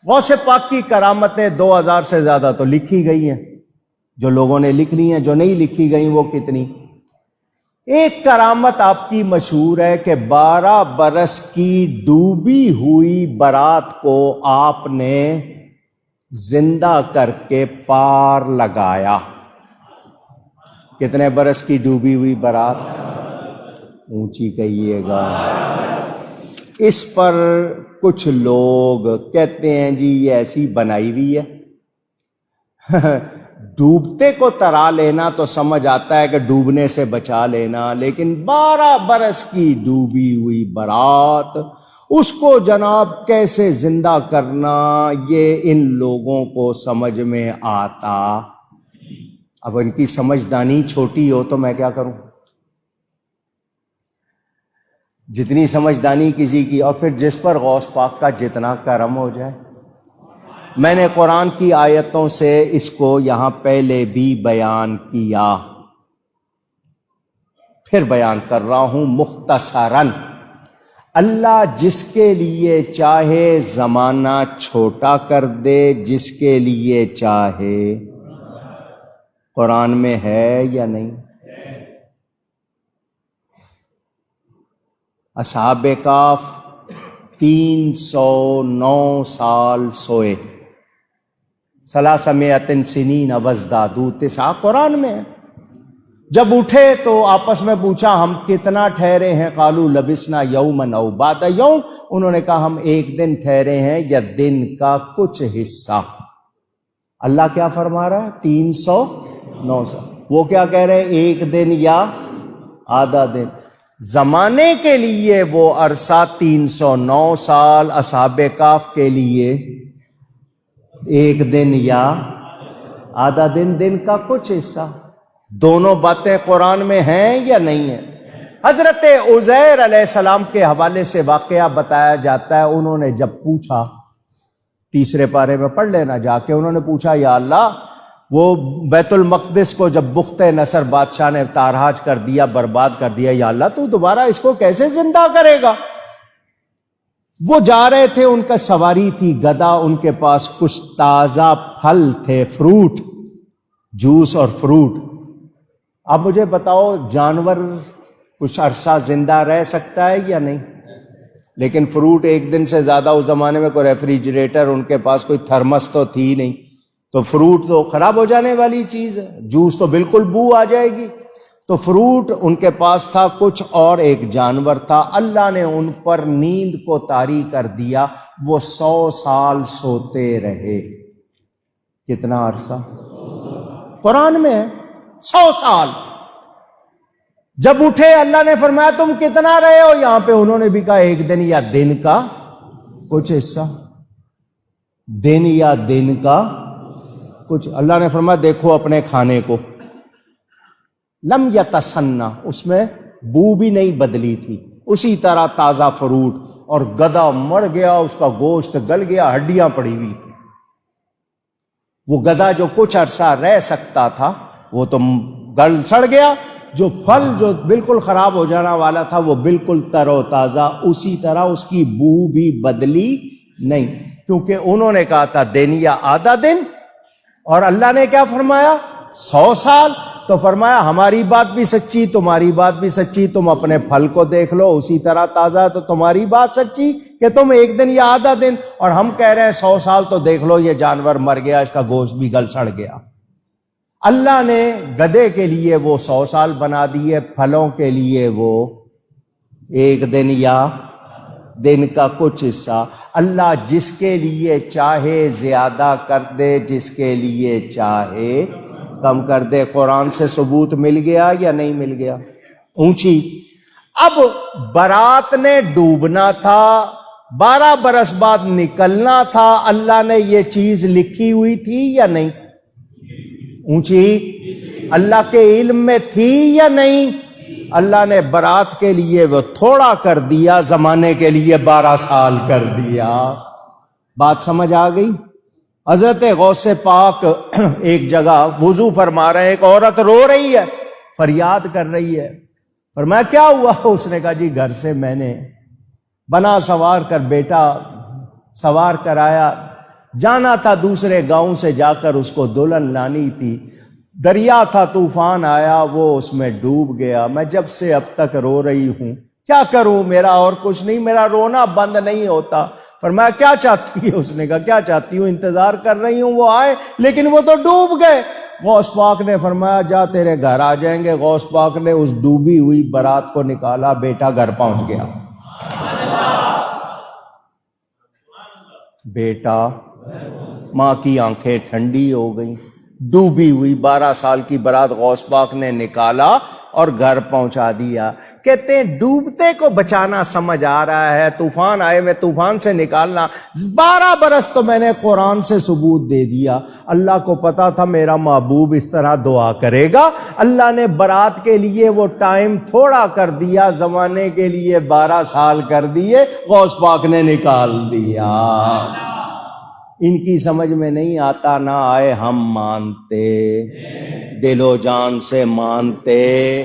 غوث پاک کی کرامتیں 2000 سے زیادہ تو لکھی گئی ہیں، جو لوگوں نے لکھ لی ہیں، جو نہیں لکھی گئی وہ کتنی۔ ایک کرامت آپ کی مشہور ہے کہ 12 برس کی ڈوبی ہوئی برات کو آپ نے زندہ کر کے پار لگایا۔ کتنے برس کی ڈوبی ہوئی برات؟ اونچی کہیے گا۔ اس پر کچھ لوگ کہتے ہیں جی یہ ایسی بنائی ہوئی ہے، ڈوبتے کو ترا لینا تو سمجھ آتا ہے کہ ڈوبنے سے بچا لینا، لیکن 12 برس کی ڈوبی ہوئی برات، اس کو جناب کیسے زندہ کرنا، یہ ان لوگوں کو سمجھ میں آتا۔ اب ان کی سمجھدانی چھوٹی ہو تو میں کیا کروں؟ جتنی سمجھدانی کسی کی، اور پھر جس پر غوث پاک کا جتنا کرم ہو جائے۔ میں نے قرآن کی آیتوں سے اس کو یہاں پہلے بھی بیان کیا، پھر بیان کر رہا ہوں مختصراً۔ اللہ جس کے لیے چاہے زمانہ چھوٹا کر دے، جس کے لیے چاہے۔ قرآن میں ہے یا نہیں؟ اصحاب کہف 309 سال سوئے، 300 سنین وازدادوا تسعا، قرآن میں ہے۔ جب اٹھے تو آپس میں پوچھا ہم کتنا ٹھہرے ہیں، قالوا لبثنا یوما او بعض یوم، انہوں نے کہا ہم ایک دن ٹھہرے ہیں یا دن کا کچھ حصہ۔ اللہ کیا فرما رہا ہے؟ 309 سال۔ وہ کیا کہہ رہے ہیں؟ ایک دن یا آدھا دن۔ زمانے کے لیے وہ عرصہ 309 سال، اصحاب کہف کے لیے ایک دن یا آدھا دن، دن کا کچھ حصہ۔ دونوں باتیں قرآن میں ہیں یا نہیں ہیں؟ حضرت عزیر علیہ السلام کے حوالے سے واقعہ بتایا جاتا ہے، انہوں نے جب پوچھا، 3 پارے میں پڑھ لینا جا کے، انہوں نے پوچھا یا اللہ وہ بیت المقدس کو جب بخت نصر بادشاہ نے تارہاج کر دیا، برباد کر دیا، یا اللہ تو دوبارہ اس کو کیسے زندہ کرے گا؟ وہ جا رہے تھے، ان کا سواری تھی گدا، ان کے پاس کچھ تازہ پھل تھے، فروٹ، جوس اور فروٹ۔ اب مجھے بتاؤ جانور کچھ عرصہ زندہ رہ سکتا ہے یا نہیں؟ لیکن فروٹ ایک دن سے زیادہ، اس زمانے میں کوئی ریفریجریٹر، ان کے پاس کوئی تھرمس تو تھی نہیں، تو فروٹ تو خراب ہو جانے والی چیز ہے، جوس تو بالکل بو آ جائے گی۔ تو فروٹ ان کے پاس تھا کچھ، اور ایک جانور تھا۔ اللہ نے ان پر نیند کو طاری کر دیا، وہ 100 سال سوتے رہے۔ کتنا عرصہ؟ قرآن میں ہے 100 سال۔ جب اٹھے اللہ نے فرمایا تم کتنا رہے ہو یہاں پہ؟ انہوں نے بھی کہا ایک دن یا دن کا کچھ حصہ، دن یا دن کا کچھ۔ اللہ نے فرمایا دیکھو اپنے کھانے کو، لم یتسنہ، اس میں بو بھی نہیں بدلی تھی، اسی طرح تازہ فروٹ، اور گدھا مر گیا، اس کا گوشت گل گیا، ہڈیاں پڑی ہوئی۔ وہ گدھا جو کچھ عرصہ رہ سکتا تھا وہ تو گل سڑ گیا، جو پھل جو بالکل خراب ہو جانا والا تھا وہ بالکل تر و تازہ، اسی طرح اس کی بو بھی بدلی نہیں، کیونکہ انہوں نے کہا تھا دن یا آدھا دن، اور اللہ نے کیا فرمایا؟ 100 سال۔ تو فرمایا ہماری بات بھی سچی، تمہاری بات بھی سچی، تم اپنے پھل کو دیکھ لو اسی طرح تازہ ہے، تو تمہاری بات سچی کہ تم ایک دن یا آدھا دن، اور ہم کہہ رہے ہیں 100 سال، تو دیکھ لو یہ جانور مر گیا، اس کا گوشت بھی گل سڑ گیا۔ اللہ نے گدھے کے لیے وہ 100 سال بنا دیے، پھلوں کے لیے وہ ایک دن یا دن کا کچھ حصہ۔ اللہ جس کے لیے چاہے زیادہ کر دے، جس کے لیے چاہے کم کر دے۔ قرآن سے ثبوت مل گیا یا نہیں مل گیا؟ اونچی۔ اب برات نے ڈوبنا تھا، 12 برس بعد نکلنا تھا، اللہ نے یہ چیز لکھی ہوئی تھی یا نہیں؟ اونچی۔ اللہ کے علم میں تھی یا نہیں؟ اللہ نے برات کے لیے وہ تھوڑا کر دیا، زمانے کے لیے 12 سال کر دیا۔ بات سمجھ آ گئی؟ حضرت غوث پاک ایک جگہ وضو فرما رہے ہیں، ایک عورت رو رہی ہے، فریاد کر رہی ہے۔ فرمایا کیا ہوا؟ اس نے کہا جی گھر سے میں نے بنا سوار کر بیٹا سوار کرایا، جانا تھا دوسرے گاؤں سے جا کر اس کو دلہن لانی تھی، دریا تھا طوفان آیا وہ اس میں ڈوب گیا، میں جب سے اب تک رو رہی ہوں، کیا کروں میرا اور کچھ نہیں، میرا رونا بند نہیں ہوتا۔ فرمایا کیا چاہتی ہے؟ اس نے کہا کیا چاہتی ہوں، انتظار کر رہی ہوں وہ آئے، لیکن وہ تو ڈوب گئے۔ غوث پاک نے فرمایا جا تیرے گھر آ جائیں گے۔ غوث پاک نے اس ڈوبی ہوئی برات کو نکالا، بیٹا گھر پہنچ گیا۔ بیٹا، ماں کی آنکھیں ٹھنڈی ہو گئیں، ڈوبی ہوئی 12 سال کی برات غوث پاک نے نکالا اور گھر پہنچا دیا۔ کہتے ہیں ڈوبتے کو بچانا سمجھ آ رہا ہے، طوفان آئے میں طوفان سے نکالنا، 12 برس تو میں نے قرآن سے ثبوت دے دیا۔ اللہ کو پتا تھا میرا محبوب اس طرح دعا کرے گا، اللہ نے برات کے لیے وہ ٹائم تھوڑا کر دیا، زمانے کے لیے 12 سال کر دیے، غوث پاک نے نکال دیا۔ ان کی سمجھ میں نہیں آتا، نہ آئے ہم مانتے، دل و جان سے مانتے